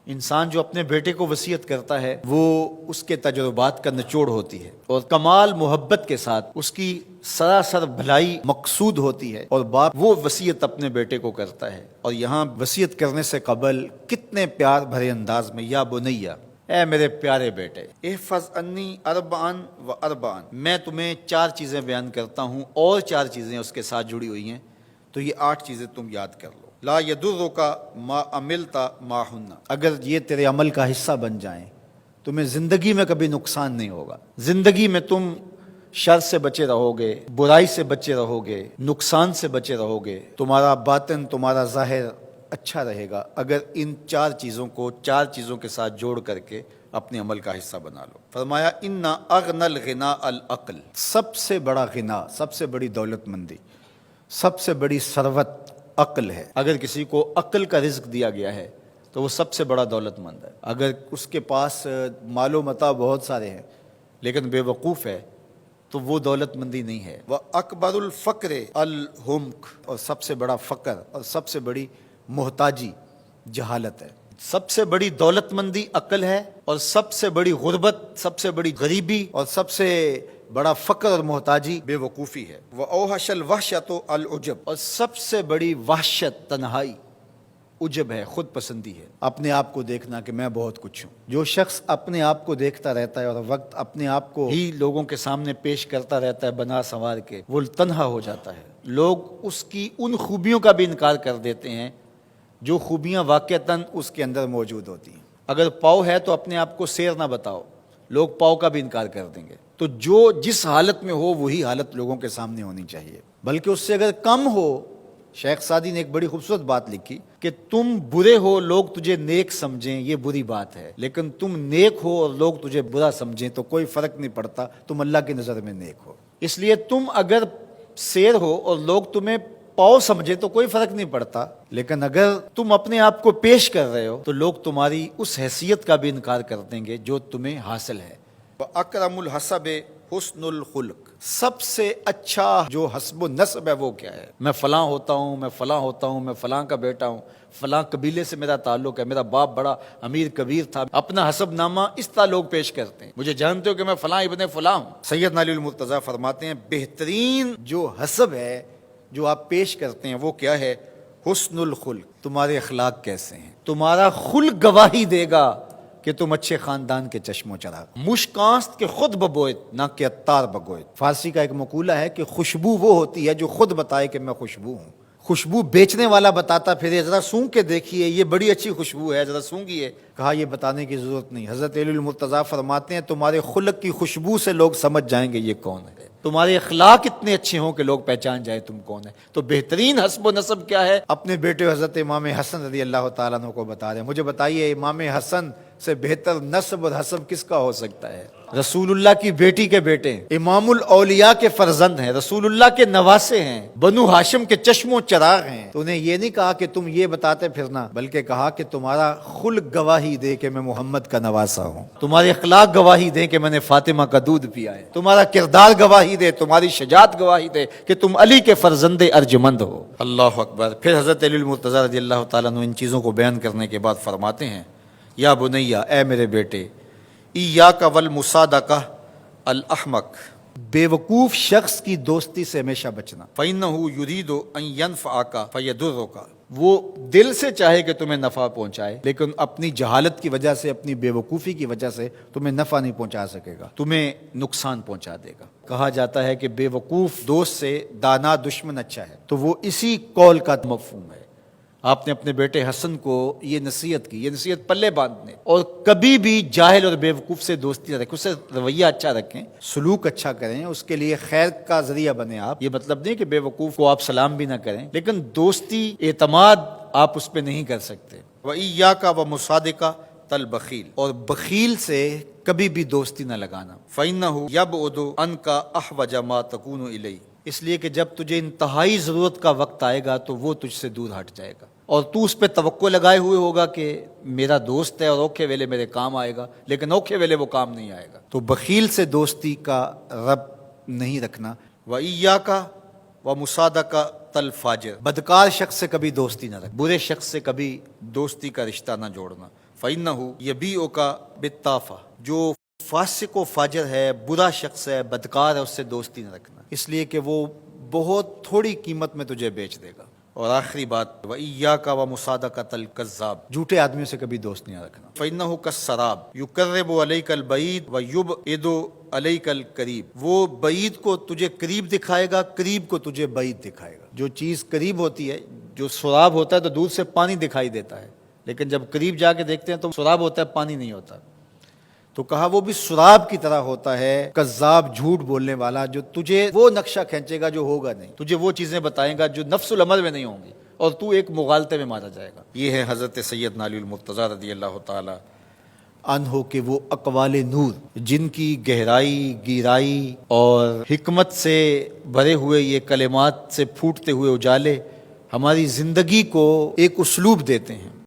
انسان جو اپنے بیٹے کو وصیت کرتا ہے وہ اس کے تجربات کا نچوڑ ہوتی ہے اور کمال محبت کے ساتھ اس کی سراسر بھلائی مقصود ہوتی ہے، اور باپ وہ وصیت اپنے بیٹے کو کرتا ہے۔ اور یہاں وصیت کرنے سے قبل کتنے پیار بھرے انداز میں، یا بنیا، اے میرے پیارے بیٹے، احفظ انی اربعن و اربعن، میں تمہیں 4 چیزیں بیان کرتا ہوں اور 4 چیزیں اس کے ساتھ جڑی ہوئی ہیں، تو یہ 8 چیزیں تم یاد کر لو۔ لا یضرک ما عملت معہن، اگر یہ تیرے عمل کا حصہ بن جائیں تمہیں زندگی میں کبھی نقصان نہیں ہوگا، زندگی میں تم شر سے بچے رہو گے، برائی سے بچے رہو گے، نقصان سے بچے رہو گے، تمہارا باطن تمہارا ظاہر اچھا رہے گا اگر ان 4 چیزوں کو 4 چیزوں کے ساتھ جوڑ کر کے اپنے عمل کا حصہ بنا لو۔ فرمایا ان اغنى الغنى العقل، سب سے بڑا غنا، سب سے بڑی دولت مندی، سب سے بڑی ثروت عقل ہے۔ اگر کسی کو عقل کا رزق دیا گیا ہے تو وہ سب سے بڑا دولت مند ہے۔ اگر اس کے پاس مال و متاع بہت سارے ہیں لیکن بے وقوف ہے تو وہ دولت مندی نہیں ہے۔ وَأَكْبَرُ الْفَقْرِ الْحُمْقُ، اور سب سے بڑا فقر اور سب سے بڑی محتاجی جہالت ہے۔ سب سے بڑی دولت مندی عقل ہے، اور سب سے بڑی غربت، سب سے بڑی غریبی اور سب سے بڑا فقر اور محتاجی بے وقوفی ہے۔ وَأَوْحَشَ الْوَحْشَةُ الْعُجْبُ، اور سب سے بڑی وحشت تنہائی عجب ہے، خود پسندی ہے، اپنے آپ کو دیکھنا کہ میں بہت کچھ ہوں۔ جو شخص اپنے آپ کو دیکھتا رہتا ہے اور وقت اپنے آپ کو ہی لوگوں کے سامنے پیش کرتا رہتا ہے بنا سنوار کے، وہ تنہا ہو جاتا ہے۔ لوگ اس کی ان خوبیوں کا بھی انکار کر دیتے ہیں جو خوبیاں واقعتاً اس کے اندر موجود ہوتی ہیں۔ اگر پاؤ ہے تو اپنے آپ کو سیر نہ بتاؤ، لوگ پاؤ کا بھی انکار کر دیں گے۔ تو جو جس حالت میں ہو وہی حالت لوگوں کے سامنے ہونی چاہیے، بلکہ اس سے اگر کم ہو۔ شیخ سعدی نے ایک بڑی خوبصورت بات لکھی کہ تم برے ہو لوگ تجھے نیک سمجھیں یہ بری بات ہے، لیکن تم نیک ہو اور لوگ تجھے برا سمجھیں تو کوئی فرق نہیں پڑتا، تم اللہ کی نظر میں نیک ہو۔ اس لیے تم اگر سیر ہو اور لوگ تمہیں پاؤ سمجھے تو کوئی فرق نہیں پڑتا، لیکن اگر تم اپنے آپ کو پیش کر رہے ہو تو لوگ تمہاری اس حیثیت کا بھی انکار کر دیں گے جو تمہیں حاصل ہے۔ وَأَكْرَمُ الْحَسَبِ حُسْنُ الْخُلُقِ، سب سے اچھا جو حسب و نسب ہے وہ کیا ہے؟ میں فلاں ہوتا ہوں، میں فلاں ہوتا ہوں، میں فلاں کا بیٹا ہوں، فلاں قبیلے سے میرا تعلق ہے، میرا باپ بڑا امیر کبیر تھا۔ اپنا حسب نامہ اس طرح لوگ پیش کرتے ہیں، مجھے جانتے ہو کہ میں فلاں ابن فلاں ہوں۔ سیدنا علی المرتضیٰ فرماتے ہیں بہترین جو حسب ہے جو آپ پیش کرتے ہیں وہ کیا ہے؟ حسن الخلق، تمہارے اخلاق کیسے ہیں، تمہارا خلق گواہی دے گا کہ تم اچھے خاندان کے چشم و چراغ۔ مشکانست کے خود ببوئت نہ کہ عطار بگوئت۔ فارسی کا ایک مقولہ ہے کہ خوشبو وہ ہوتی ہے جو خود بتائے کہ میں خوشبو ہوں۔ خوشبو بیچنے والا بتاتا پھر ذرا سونگ کے دیکھیے یہ بڑی اچھی خوشبو ہے، ذرا سونگیے، کہا یہ بتانے کی ضرورت نہیں۔ حضرت علی المرتضیٰ فرماتے ہیں تمہارے خلق کی خوشبو سے لوگ سمجھ جائیں گے یہ کون ہے، تمہارے اخلاق اتنے اچھے ہوں کہ لوگ پہچان جائیں تم کون ہے۔ تو بہترین حسب و نسب کیا ہے؟ اپنے بیٹے حضرت امام حسن رضی اللہ تعالیٰ عنہ کو بتا رہے ہیں، مجھے بتائیے امام حسن سے بہتر نسب اور حسب کس کا ہو سکتا ہے؟ رسول اللہ کی بیٹی کے بیٹے، امام الاولیاء کے فرزند ہیں، رسول اللہ کے نواسے ہیں، بنو ہاشم کے چشم و چراغ ہیں۔ تو انہیں یہ نہیں کہا کہ تم یہ بتاتے پھرنا، بلکہ کہا کہ تمہارا خلق گواہی دے کہ میں محمد کا نواسا ہوں، تمہارے اخلاق گواہی دے کہ میں نے فاطمہ کا دودھ پیا ہے، تمہارا کردار گواہی دے، تمہاری شجاعت گواہی دے کہ تم علی کے فرزند ارجمند ہو۔ اللہ اکبر۔ پھر حضرت علی المرتضیٰ رضی اللہ تعالیٰ عنہ ان چیزوں کو بیان کرنے کے بعد فرماتے ہیں یا بنیا، اے میرے بیٹے، ایاک والمصادقہ الاحمق، بے وقوف شخص کی دوستی سے ہمیشہ بچنا۔ فإنہ یرید ان ینفعک فیضرک، وہ دل سے چاہے کہ تمہیں نفع پہنچائے لیکن اپنی جہالت کی وجہ سے، اپنی بے وقوفی کی وجہ سے تمہیں نفع نہیں پہنچا سکے گا، تمہیں نقصان پہنچا دے گا۔ کہا جاتا ہے کہ بے وقوف دوست سے دانا دشمن اچھا ہے، تو وہ اسی قول کا مفہوم ہے۔ آپ نے اپنے بیٹے حسن کو یہ نصیحت کی، یہ نصیحت پلے باندھنے، اور کبھی بھی جاہل اور بے وقوف سے دوستی نہ رکھیں، اس سے رویہ اچھا رکھیں، سلوک اچھا کریں، اس کے لیے خیر کا ذریعہ بنیں۔ آپ یہ مطلب نہیں کہ بے وقوف کو آپ سلام بھی نہ کریں، لیکن دوستی اعتماد آپ اس پہ نہیں کر سکتے۔ وَإِيَّاكَ وَمُصَادِقَةَ الْبَخِيلِ، اور بخیل سے کبھی بھی دوستی نہ لگانا۔ فَإِنَّهُ يَبْعُدُ عَنْكَ أَحْوَجَ مَا تَكُونُ إِلَيْهِ، اس لیے کہ جب تجھے انتہائی ضرورت کا وقت آئے گا تو وہ تجھ سے دور ہٹ جائے گا، اور تو اس پہ توقع لگائے ہوئے ہوگا کہ میرا دوست ہے اور اوکھے ویلے میرے کام آئے گا، لیکن اوکھے ویلے وہ کام نہیں آئے گا۔ تو بخیل سے دوستی کا رب نہیں رکھنا۔ وَإِيَّاكَ وَمُصَادَقَةَ الْفَاجِرِ، بدکار شخص سے کبھی دوستی نہ رکھ، برے شخص سے کبھی دوستی کا رشتہ نہ جوڑنا۔ فَإِنَّهُ يَبِيعُكَ بِالطَّافَةِ، جو فاسق و فاجر ہے، برا شخص ہے، بدکار ہے، اس سے دوستی نہ رکھنا، اس لیے کہ وہ بہت تھوڑی قیمت میں تجھے بیچ دے گا۔ اور آخری بات، وَإِيَّاكَ وَمُصَادَقَةَ الْكَذَّابِ، جھوٹے آدمیوں سے کبھی دوست نہیں رکھنا۔ فَإِنَّهُ كَالسَّرَابِ يُقَرِّبُ عَلَيْكَ الْبَعِيدَ وَيُبْعِدُ عَلَيْكَ الْقَرِيبَ، وہ بعید کو تجھے قریب دکھائے گا، قریب کو تجھے بعید دکھائے گا۔ جو چیز قریب ہوتی ہے، جو سراب ہوتا ہے تو دور سے پانی دکھائی دیتا ہے، لیکن جب قریب جا کے دیکھتے ہیں تو سراب ہوتا ہے، پانی نہیں ہوتا۔ تو کہا وہ بھی سراب کی طرح ہوتا ہے، کذاب، جھوٹ بولنے والا، جو تجھے وہ نقشہ کھینچے گا جو ہوگا نہیں، تجھے وہ چیزیں بتائے گا جو نفس العمل میں نہیں ہوں گی، اور تو ایک مغالطے میں مارا جائے گا۔ یہ ہے حضرت سیدنا علی المرتضیٰ رضی اللہ تعالی عنہ کے وہ اقوال نور، جن کی گہرائی، گیرائی اور حکمت سے بھرے ہوئے یہ کلمات سے پھوٹتے ہوئے اجالے ہماری زندگی کو ایک اسلوب دیتے ہیں۔